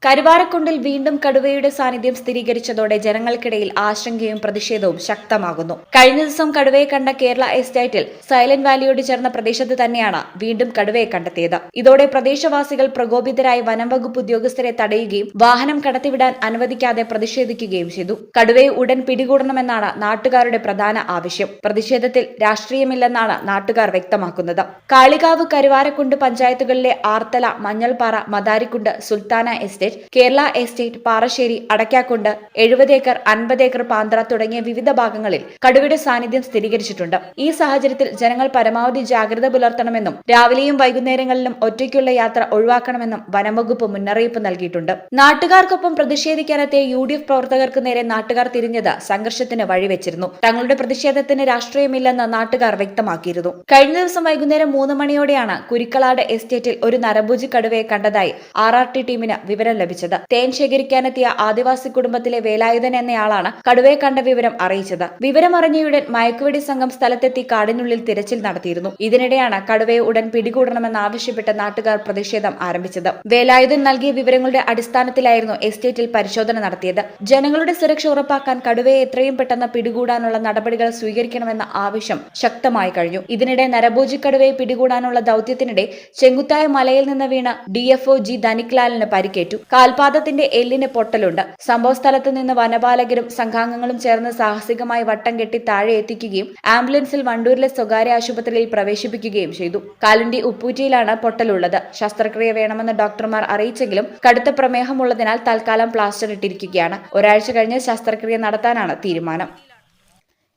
കരുവാരക്കുണ്ടിൽ വീണ്ടും കടുവയുടെ സാന്നിധ്യം സ്ഥിരീകരിച്ചതോടെ ജനങ്ങൾക്കിടയിൽ ആശങ്കയും പ്രതിഷേധവും ശക്തമാകുന്നു. കഴിഞ്ഞ ദിവസം കടുവയെ കണ്ട കേരള എസ്റ്റേറ്റിൽ സൈലന്റ് വാലിയോട് ചേർന്ന പ്രദേശത്ത് തന്നെയാണ് വീണ്ടും കടുവയെ കണ്ടെത്തിയത്. ഇതോടെ പ്രദേശവാസികൾ പ്രകോപിതരായി വനം വകുപ്പ് ഉദ്യോഗസ്ഥരെ തടയുകയും വാഹനം കടത്തിവിടാൻ അനുവദിക്കാതെ പ്രതിഷേധിക്കുകയും ചെയ്തു. കടുവയെ ഉടൻ പിടികൂടണമെന്നാണ് നാട്ടുകാരുടെ പ്രധാന ആവശ്യം. പ്രതിഷേധത്തിൽ രാഷ്ട്രീയമില്ലെന്നാണ് നാട്ടുകാർ വ്യക്തമാക്കുന്നത്. കാളികാവ്, കരുവാരക്കുണ്ട് പഞ്ചായത്തുകളിലെ Arthala, Manjalpara, Madarikundu, Sultana estate, Kerala estate, Parassery, Adakkakundu, 70 acre, 50 acre Panthra തുടങ്ങിയ വിവിധ ഭാഗങ്ങളിൽ കടുവയുടെ സാന്നിധ്യം സ്ഥിരീകരിച്ചിട്ടുണ്ട്. ഈ സാഹചര്യത്തിൽ ജനങ്ങൾ പരമാവധി ജാഗ്രത പുലർത്തണമെന്നും രാവിലെയും വൈകുന്നേരങ്ങളിലും ഒറ്റയ്ക്കുള്ള യാത്ര ഒഴിവാക്കണമെന്നും വനംവകുപ്പ് മുന്നറിയിപ്പ് നൽകിയിട്ടുണ്ട്. നാട്ടുകാർക്കൊപ്പം പ്രതിഷേധിക്കാനെത്തിയ UDF പ്രവർത്തകർക്ക് നേരെ നാട്ടുകാർ തിരിഞ്ഞത് സംഘർഷത്തിന് വഴിവെച്ചിരുന്നു. തങ്ങളുടെ പ്രതിഷേധത്തിന് രാഷ്ട്രീയമില്ലെന്ന് നാട്ടുകാർ വ്യക്തമാക്കിയിരുന്നു. കഴിഞ്ഞ ദിവസം വൈകുന്നേരം 3 മണിയോടെയാണ് കുരിക്കളാട് എസ്റ്റേറ്റിൽ ഒരു നരഭോജി കടുവയെ കണ്ടതായി RRT ടീമിന് വിവരം ലഭിച്ചത്. തേൻ ശേഖരിക്കാനെത്തിയ ആദിവാസി കുടുംബത്തിലെ വേലായുധൻ എന്നയാളാണ് കടുവയെ കണ്ട വിവരം അറിയിച്ചത്. വിവരമറിഞ്ഞയുടൻ മയക്കുവെടി സംഘം സ്ഥലത്തെത്തി കാടിനുള്ളിൽ തിരച്ചിൽ നടത്തിയിരുന്നു. ഇതിനിടെയാണ് കടുവയെ ഉടൻ പിടികൂടണമെന്നാവശ്യപ്പെട്ട് നാട്ടുകാർ പ്രതിഷേധം ആരംഭിച്ചത്. വേലായുധൻ നൽകിയ വിവരങ്ങളുടെ അടിസ്ഥാനത്തിലായിരുന്നു എസ്റ്റേറ്റിൽ പരിശോധന നടത്തിയത്. ജനങ്ങളുടെ സുരക്ഷ ഉറപ്പാക്കാൻ കടുവയെ എത്രയും പെട്ടെന്ന് പിടികൂടാനുള്ള നടപടികൾ സ്വീകരിക്കണമെന്ന ആവശ്യം ശക്തമായി കഴിഞ്ഞു. ഇതിനിടെ നരഭോജി കടുവയെ പിടികൂടാനുള്ള ദൌത്യത്തിനിടെ ചെങ്കുത്തായ മലയിൽ നിന്ന് വീണ DFO G ധനിക്ലാലിന് പരിക്കേറ്റു. കാൽപാദത്തിന്റെ എല്ലിന് പൊട്ടലുണ്ട്. സംഭവ സ്ഥലത്ത് നിന്ന് വനപാലകരും സംഘാംഗങ്ങളും ചേർന്ന് സാഹസികമായി വട്ടം കെട്ടി താഴെ എത്തിക്കുകയും ആംബുലൻസിൽ വണ്ടൂരിലെ സ്വകാര്യ ആശുപത്രിയിൽ പ്രവേശിപ്പിക്കുകയും ചെയ്തു. കാലിന്റെ ഉപ്പൂറ്റിയിലാണ് പൊട്ടലുള്ളത്. ശസ്ത്രക്രിയ വേണമെന്ന് ഡോക്ടർമാർ അറിയിച്ചെങ്കിലും കടുത്ത പ്രമേഹമുള്ളതിനാൽ തൽക്കാലം പ്ലാസ്റ്റർ ഇട്ടിരിക്കുകയാണ്. ഒരാഴ്ച കഴിഞ്ഞ് ശസ്ത്രക്രിയ നടത്താനാണ് തീരുമാനം.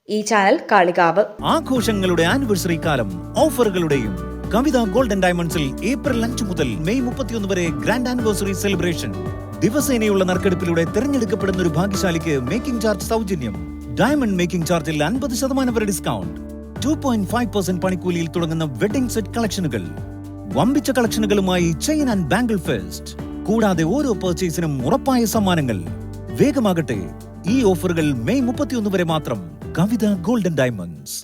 ഈ ചാനൽ കാളികാവ്. ആഘോഷങ്ങളുടെ ആനിവേഴ്സറി കാലം ഓഫറുകളുടെയും കവിത ഗോൾഡൻ ഡയമണ്ട്സിൽ ഏപ്രിൽ 5 മുതൽ മെയ് 31 വരെ ഗ്രാൻഡ് ആനിവേഴ്സറി സെലിബ്രേഷൻ. ദിവസേനയുള്ള നറുക്കെടുപ്പിലൂടെ തിരഞ്ഞെടുക്കപ്പെടുന്ന ഒരു ഭാഗ്യശാലിക്ക് മേക്കിംഗ് ചാർജ് സൗജന്യം. ഡയമണ്ട് മേക്കിംഗ് ചാർജിൽ 50% വരെ ഡിസ്കൗണ്ട്. 2.5% പണിക്കൂലിയിൽ തുടങ്ങുന്ന വെഡിംഗ് സെറ്റ് കളക്ഷനുകൾ. വമ്പിച്ച കളക്ഷനുകളുമായി ചെയിൻ ആൻഡ് ബാംഗിൾ ഫെസ്റ്റ്. കൂടാതെ ഓരോ പർച്ചേസിനും ഉറപ്പായ സമ്മാനങ്ങൾ. വേഗമാകട്ടെ, ഈ ഓഫറുകൾ മെയ് 31 വരെ മാത്രം. കവിത ഗോൾഡൻ ഡയമണ്ട്സ്.